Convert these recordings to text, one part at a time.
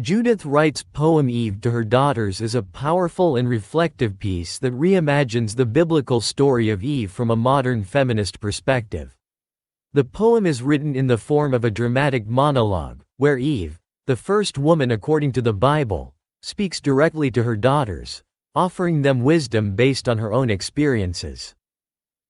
Judith Wright's poem Eve to her daughters is a powerful and reflective piece that reimagines the biblical story of Eve from a modern feminist perspective. The poem is written in the form of a dramatic monologue, where Eve, the first woman according to the Bible, speaks directly to her daughters, offering them wisdom based on her own experiences.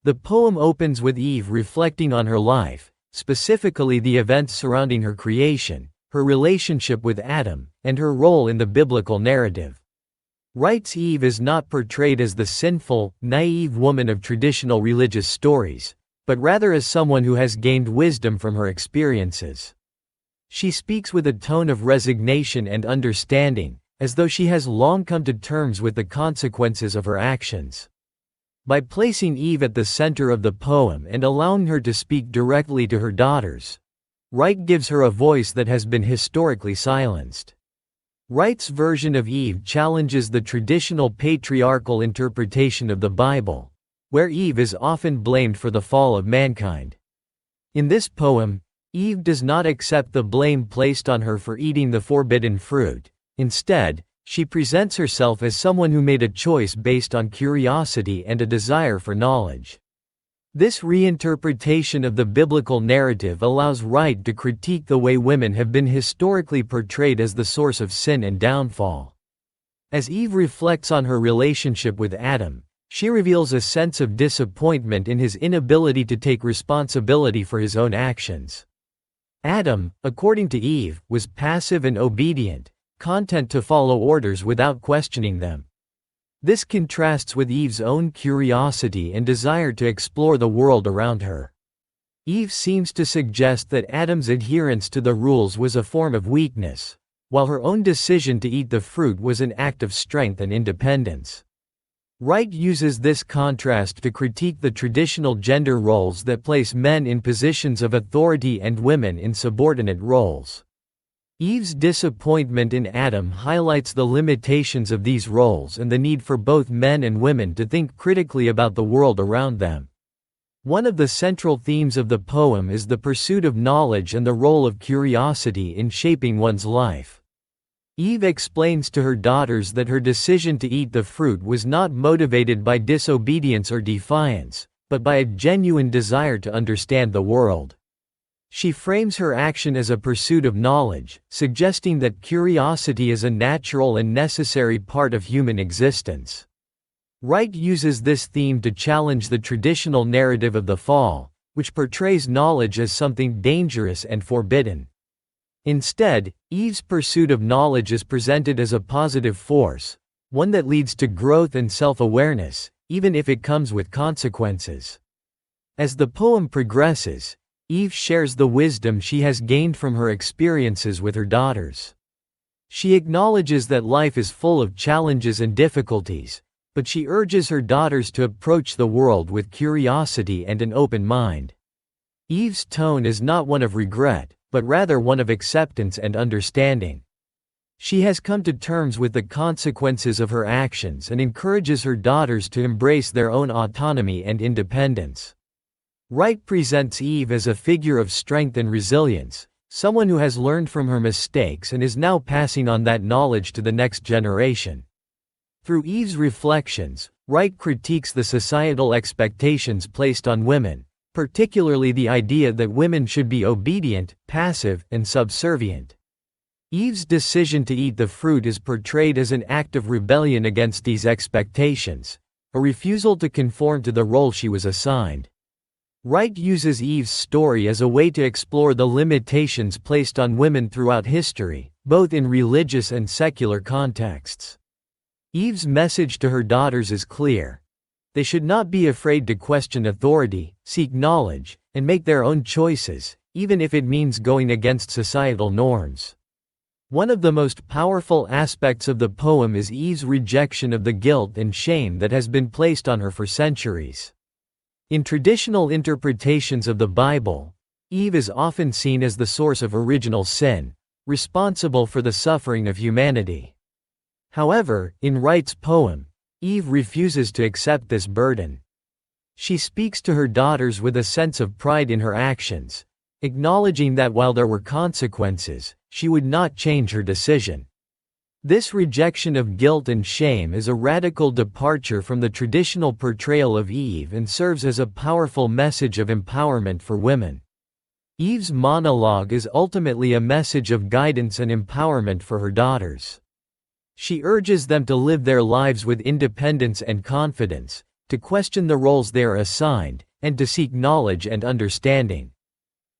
The poem opens with Eve reflecting on her life, specifically the events surrounding her creation, her relationship with Adam, and her role in the biblical narrative. Wright's Eve is not portrayed as the sinful, naive woman of traditional religious stories, but rather as someone who has gained wisdom from her experiences. She speaks with a tone of resignation and understanding, as though she has long come to terms with the consequences of her actions. By placing Eve at the center of the poem and allowing her to speak directly to her daughters, Wright gives her a voice that has been historically silenced. Wright's version of Eve challenges the traditional patriarchal interpretation of the Bible, where Eve is often blamed for the fall of mankind. In this poem, Eve does not accept the blame placed on her for eating the forbidden fruit. Instead, she presents herself as someone who made a choice based on curiosity and a desire for knowledge. This reinterpretation of the biblical narrative allows Wright to critique the way women have been historically portrayed as the source of sin and downfall. As Eve reflects on her relationship with Adam, she reveals a sense of disappointment in his inability to take responsibility for his own actions. Adam, according to Eve, was passive and obedient, content to follow orders without questioning them. This contrasts with Eve's own curiosity and desire to explore the world around her. Eve seems to suggest that Adam's adherence to the rules was a form of weakness, while her own decision to eat the fruit was an act of strength and independence. Wright uses this contrast to critique the traditional gender roles that place men in positions of authority and women in subordinate roles. Eve's disappointment in Adam highlights the limitations of these roles and the need for both men and women to think critically about the world around them. One of the central themes of the poem is the pursuit of knowledge and the role of curiosity in shaping one's life. Eve explains to her daughters that her decision to eat the fruit was not motivated by disobedience or defiance, but by a genuine desire to understand the world. She frames her action as a pursuit of knowledge, suggesting that curiosity is a natural and necessary part of human existence. Wright uses this theme to challenge the traditional narrative of the fall, which portrays knowledge as something dangerous and forbidden. Instead, Eve's pursuit of knowledge is presented as a positive force, one that leads to growth and self-awareness, even if it comes with consequences. As the poem progresses, Eve shares the wisdom she has gained from her experiences with her daughters. She acknowledges that life is full of challenges and difficulties, but she urges her daughters to approach the world with curiosity and an open mind. Eve's tone is not one of regret, but rather one of acceptance and understanding. She has come to terms with the consequences of her actions and encourages her daughters to embrace their own autonomy and independence. Wright presents Eve as a figure of strength and resilience, someone who has learned from her mistakes and is now passing on that knowledge to the next generation. Through Eve's reflections, Wright critiques the societal expectations placed on women, particularly the idea that women should be obedient, passive, and subservient. Eve's decision to eat the fruit is portrayed as an act of rebellion against these expectations, a refusal to conform to the role she was assigned. Wright uses Eve's story as a way to explore the limitations placed on women throughout history, both in religious and secular contexts. Eve's message to her daughters is clear. They should not be afraid to question authority, seek knowledge, and make their own choices, even if it means going against societal norms. One of the most powerful aspects of the poem is Eve's rejection of the guilt and shame that has been placed on her for centuries. In traditional interpretations of the Bible, Eve is often seen as the source of original sin, responsible for the suffering of humanity. However, in Wright's poem, Eve refuses to accept this burden. She speaks to her daughters with a sense of pride in her actions, acknowledging that while there were consequences, she would not change her decision. This rejection of guilt and shame is a radical departure from the traditional portrayal of Eve and serves as a powerful message of empowerment for women. Eve's monologue is ultimately a message of guidance and empowerment for her daughters. She urges them to live their lives with independence and confidence, to question the roles they are assigned, and to seek knowledge and understanding.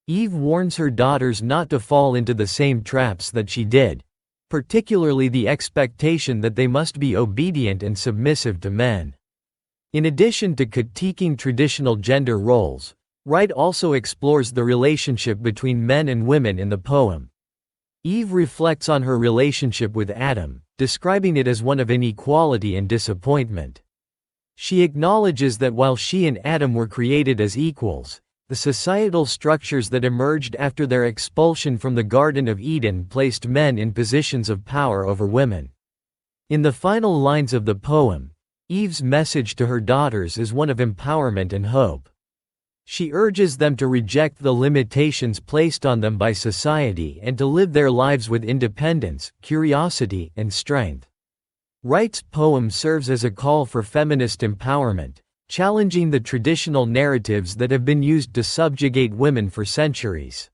Eve warns her daughters not to fall into the same traps that she did, particularly the expectation that they must be obedient and submissive to men. In addition to critiquing traditional gender roles, Wright also explores the relationship between men and women in the poem. Eve reflects on her relationship with Adam, describing it as one of inequality and disappointment. She acknowledges that while she and Adam were created as equals, the societal structures that emerged after their expulsion from the Garden of Eden placed men in positions of power over women. In the final lines of the poem, Eve's message to her daughters is one of empowerment and hope. She urges them to reject the limitations placed on them by society and to live their lives with independence, curiosity, and strength. Wright's poem serves as a call for feminist empowerment, challenging the traditional narratives that have been used to subjugate women for centuries.